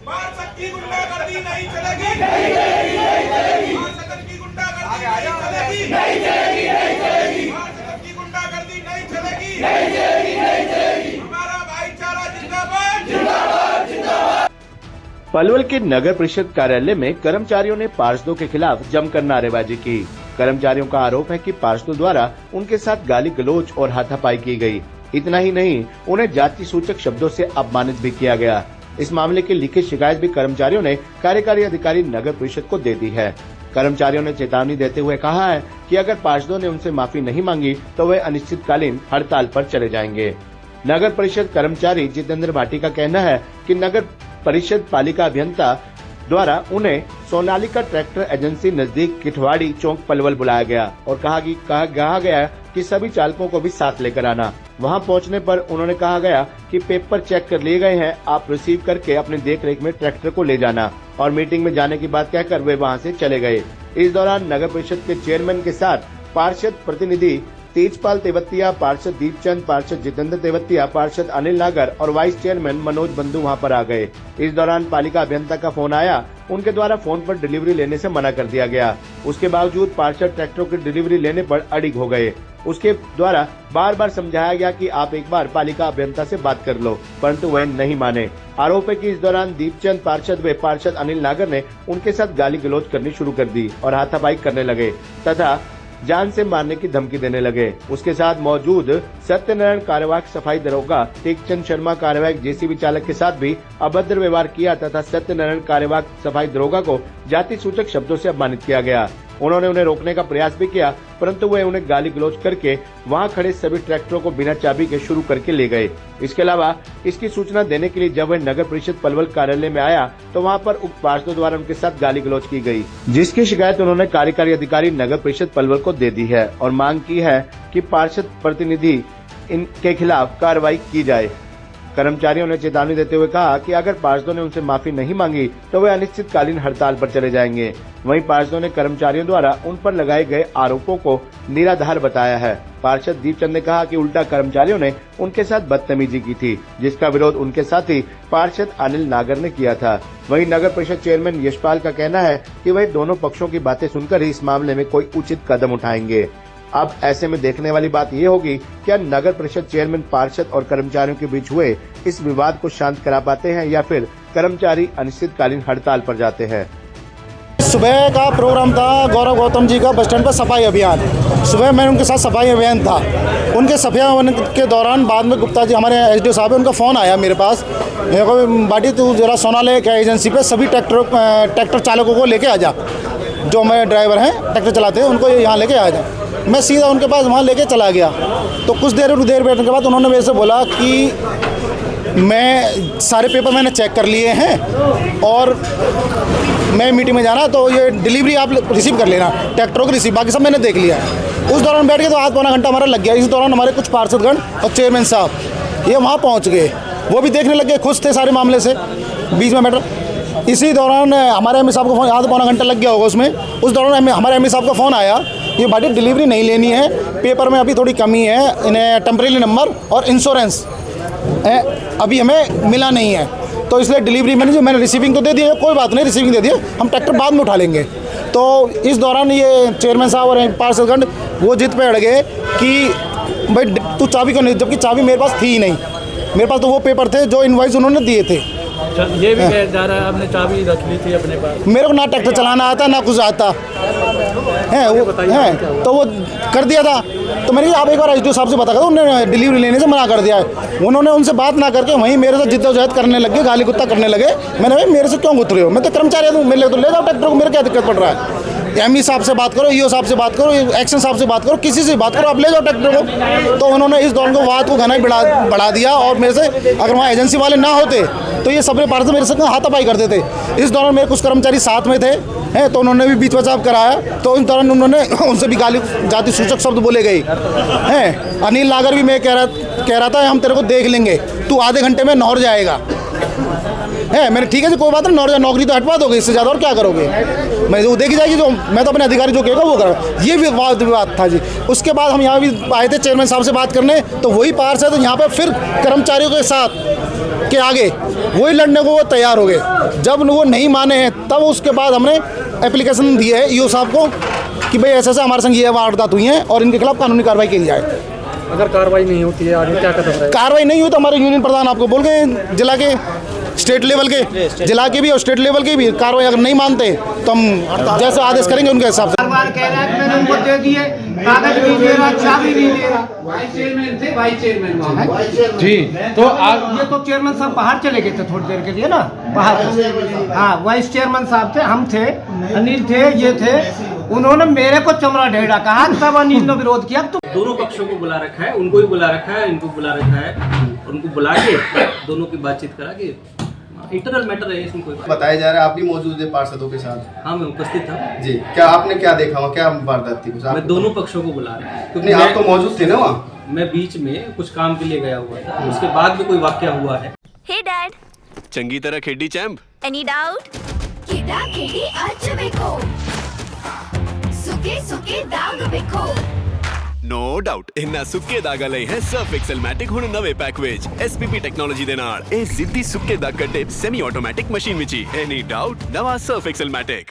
पार्षद की गुंडागर्दी नहीं चलेगी, पार्षद की गुंडागर्दी नहीं चलेगी, पार्षद की गुंडागर्दी नहीं चलेगी, हमारा भाईचारा जिंदाबाद। पलवल के नगर परिषद कार्यालय में कर्मचारियों ने पार्षदों के खिलाफ जमकर नारेबाजी की। कर्मचारियों का आरोप है कि पार्षदों द्वारा उनके साथ गाली गलौज और हाथापाई की गई। इतना ही नहीं, उन्हें जाति सूचक शब्दों से अपमानित भी किया गया। इस मामले की लिखित शिकायत भी कर्मचारियों ने कार्यकारी अधिकारी नगर परिषद को दे दी है। कर्मचारियों ने चेतावनी देते हुए कहा है कि अगर पार्षदों ने उनसे माफी नहीं मांगी तो वे अनिश्चितकालीन हड़ताल पर चले जाएंगे। नगर परिषद कर्मचारी जितेंद्र भाटी का कहना है कि नगर परिषद पालिका अभियंता द्वारा उन्हें सोनालिका ट्रैक्टर एजेंसी नजदीक किठवाड़ी चौक पलवल बुलाया गया और कहा गया कि सभी चालकों को भी साथ लेकर आना। वहां पहुंचने पर उन्होंने कहा गया कि पेपर चेक कर लिए गए हैं, आप रिसीव करके अपनी देखरेख में ट्रैक्टर को ले जाना, और मीटिंग में जाने की बात कहकर वे वहां से चले गए। इस दौरान नगर परिषद के चेयरमैन के साथ पार्षद प्रतिनिधि तेजपाल तेवतिया, पार्षद दीपचंद, पार्षद जितेंद्र तेवतिया, पार्षद अनिल नागर और वाइस चेयरमैन मनोज बंधु वहां पर आ गए। इस दौरान पालिका अभियंता का फोन आया, उनके द्वारा फोन पर डिलीवरी लेने से मना कर दिया गया। उसके बावजूद पार्षद ट्रैक्टरों की डिलीवरी लेने पर अड़िग हो गए। उसके द्वारा बार बार समझाया गया कि आप एक बार पालिका अभियंता से बात कर लो, परंतु वह नहीं माने। आरोप है कि इस दौरान दीपचंद पार्षद व पार्षद अनिल नागर ने उनके साथ गाली गलौज करनी शुरू कर दी और हाथापाई करने लगे तथा जान से मारने की धमकी देने लगे। उसके साथ मौजूद सत्यनारायण कार्यवाहक सफाई दरोगा, टेकचंद शर्मा कार्यवाहक जेसीबी चालक के साथ भी अभद्र व्यवहार किया तथा सत्यनारायण कार्यवाहक सफाई दरोगा को जाति सूचक शब्दों से अपमानित किया गया। उन्होंने उन्हें रोकने का प्रयास भी किया, परंतु वे उन्हें गाली गलौज करके वहां खड़े सभी ट्रैक्टरों को बिना चाबी के शुरू करके ले गए। इसके अलावा इसकी सूचना देने के लिए जब वह नगर परिषद पलवल कार्यालय में आया तो वहां पर उक्त पार्षदों द्वारा उनके साथ गाली गलौज की गई, जिसकी शिकायत उन्होंने कार्यकारी अधिकारी नगर परिषद पलवल को दे दी है और मांग की है कि पार्षद प्रतिनिधि इनके खिलाफ कार्रवाई की जाए। कर्मचारियों ने चेतावनी देते हुए कहा कि अगर पार्षदों ने उनसे माफी नहीं मांगी तो वे अनिश्चितकालीन हड़ताल पर चले जाएंगे। वहीं पार्षदों ने कर्मचारियों द्वारा उन पर लगाए गए आरोपों को निराधार बताया है। पार्षद दीपचंद ने कहा कि उल्टा कर्मचारियों ने उनके साथ बदतमीजी की थी, जिसका विरोध उनके साथी पार्षद अनिल नागर ने किया था। वहीं नगर परिषद चेयरमैन यशपाल का कहना है कि वह दोनों पक्षों की बातें सुनकर ही इस मामले में कोई उचित कदम उठाएंगे। अब ऐसे में देखने वाली बात ये होगी क्या नगर परिषद चेयरमैन पार्षद और कर्मचारियों के बीच हुए इस विवाद को शांत करा पाते हैं या फिर कर्मचारी अनिश्चितकालीन हड़ताल पर जाते हैं। सुबह का प्रोग्राम था गौरव गौतम जी का बस स्टैंड पर सफाई अभियान। सुबह मैं उनके साथ सफाई अभियान था। उनके सफाई अभियान के दौरान बाद में गुप्ता जी हमारे एसडीओ साहब है, उनका फ़ोन आया मेरे पास, मेरे को बाटी तू जरा सोनालिका एजेंसी पे सभी ट्रैक्टर चालकों को लेके आ जा, जो हमारे ड्राइवर हैं ट्रैक्टर चलाते हैं उनको यहाँ लेके आ जा। मैं सीधा उनके पास वहाँ लेके चला गया। तो कुछ देर बैठने के बाद उन्होंने मेरे से बोला कि मैं सारे पेपर मैंने चेक कर लिए हैं और मैं मीटिंग में जाना, तो ये डिलीवरी आप रिसीव कर लेना, ट्रैक्टरों को रिसीव, बाकी सब मैंने देख लिया है। उस दौरान बैठ के तो आधा पौना घंटा हमारा लग गया। इस दौरान हमारे कुछ पार्षदगण और चेयरमैन साहब ये वहाँ पहुँच गए, वो भी देखने लग गए, खुश थे सारे मामले से, बीच में बैठ। इसी दौरान हमारे एमई साहब का फ़ोन, आधा पौना घंटा लग गया होगा उसमें। उस दौरान हमारे एमई साहब का फ़ोन आया, ये भाटी डिलीवरी नहीं लेनी है, पेपर में अभी थोड़ी कमी है, इन्हें टेम्परेरी नंबर और इंश्योरेंस अभी हमें मिला नहीं है, तो इसलिए डिलीवरी मैंने रिसीविंग तो दे दी है, कोई बात नहीं, रिसीविंग दे दी है, हम ट्रैक्टर बाद में उठा लेंगे। तो इस दौरान ये चेयरमैन साहब और पार्षदगण वो जिद पे अड़ गए कि भाई तू चाबी क्यों नहीं, जबकि चाबी मेरे पास थी ही नहीं। मेरे पास तो वो पेपर थे जो इनवाइस उन्होंने दिए थे। ये भी कह जा रहा है आपने चाबी रख ली थी अपने पास। मेरे को ना ट्रैक्टर चलाना आता ना कुछ आता है, वो है तो वो कर दिया था। तो मैंने आप एक बार एसडीओ साहब से बता कर, उन्होंने डिलीवरी लेने से मना कर दिया है। उन्होंने उनसे बात ना करके वहीं मेरे से जिद्दोजहद करने लगे, गाली गुत्ता करने लगे। मैंने भाई मेरे से क्यों गुत रहे हो, मैं तो कर्मचारी हूँ, मेरे तो ले जाओ ट्रैक्टर को, मेरे क्या दिक्कत पड़ रहा है। एमई साहब से बात करो, ईओ साहब से बात करो, एक्शन साहब से बात करो, किसी से बात करो, आप ले जाओ ट्रैक्टर को। तो उन्होंने इस दौरान को बात को घना बढ़ा दिया और मेरे से अगर वहाँ एजेंसी वाले ना होते तो ये सबने पार्षद मेरे से हाथापाई करते थे। इस दौरान मेरे कुछ कर्मचारी साथ में थे हैं, तो उन्होंने भी बीच बचाव कराया। तो इस दौरान उन्होंने उनसे भी गाली जाति सूचक शब्द बोले गए हैं। अनिल नागर भी मैं कह रहा था हम तेरे को देख लेंगे, तू आधे घंटे में नौर जाएगा। है। मैंने ठीक है जी कोई बात नहीं, नौकरी तो हटवा दोगे, इससे ज़्यादा और क्या करोगे। मैं जो देखी जाएगी, जो मैं तो अपने अधिकारी जो कहेगा वो करूँ। ये भी विवाद था जी। उसके बाद हम यहाँ भी आए थे चेयरमैन साहब से बात करने, तो वही पार्षद यहाँ पे फिर कर्मचारियों के साथ के आगे वही लड़ने को वो तैयार हो गए। जब वो नहीं माने हैं तब उसके बाद हमने एप्लीकेशन दी है ईओ साहब को कि भाई ऐसा हमारे संग ये वारदात हुई है और इनके खिलाफ कानूनी कार्रवाई की जाए। अगर कार्रवाई नहीं होती है आगे क्या कदम रहेगा? कार्रवाई नहीं हुई तो हमारे यूनियन प्रधान आपको बोल गए, जिला के, स्टेट लेवल के, जिला के भी और स्टेट लेवल के भी कार्रवाई अगर नहीं मानते तो हम जैसा आदेश करेंगे उनके हिसाब से। बार कह रहा है कि मैंने उनको दे दिए, कागज नहीं दे रहा, चाबी नहीं दे रहा। वाइस चेयरमैन थे, वाइस चेयरमैन वहाँ जी, तो ये तो चेयरमैन साहब बाहर चले गए थे थोड़ी देर के लिए ना, बाहर। हाँ, वाइस चेयरमैन साहब थे, हम थे, अनिल थे, ये थे। उन्होंने मेरे को चमड़ा ढेड़ा कहा, तब अनिल ने विरोध किया। तो दोनों पक्षों को बुला रखा है, उनको भी बुला रखा है, इनको बुला रखा है, उनको बुला के दोनों की बातचीत करा के इंटरनल मैटर है इसमें कोई। बताया जा रहा है आप भी मौजूद है पार्षदों के साथ? हाँ, मैं उपस्थित था जी। क्या आपने क्या देखा वहाँ, क्या वारदात थी? कुछ मैं दोनों पक्षों को बुला रहा हूँ क्योंकि आप तो मौजूद थे ना वहाँ? मैं बीच में कुछ काम के लिए गया हुआ था, उसके बाद भी कोई वाकया हुआ है। Hey Dad, चंगी तरह खेडी चैंप। any doubt? किदा किडी अच बेको सुके सुके दाग बेको नो डाउट इन्ना सुक्के दाग लई है सर्फ एक्सेलमैटिक हुण नवे पैक विच एसपीपी टेक्नोलॉजी दे नाल ए जिद्दी सुक्के दाग कटे semi automatic machine which he any doubt नवा सर्फ एक्सेलमैटिक।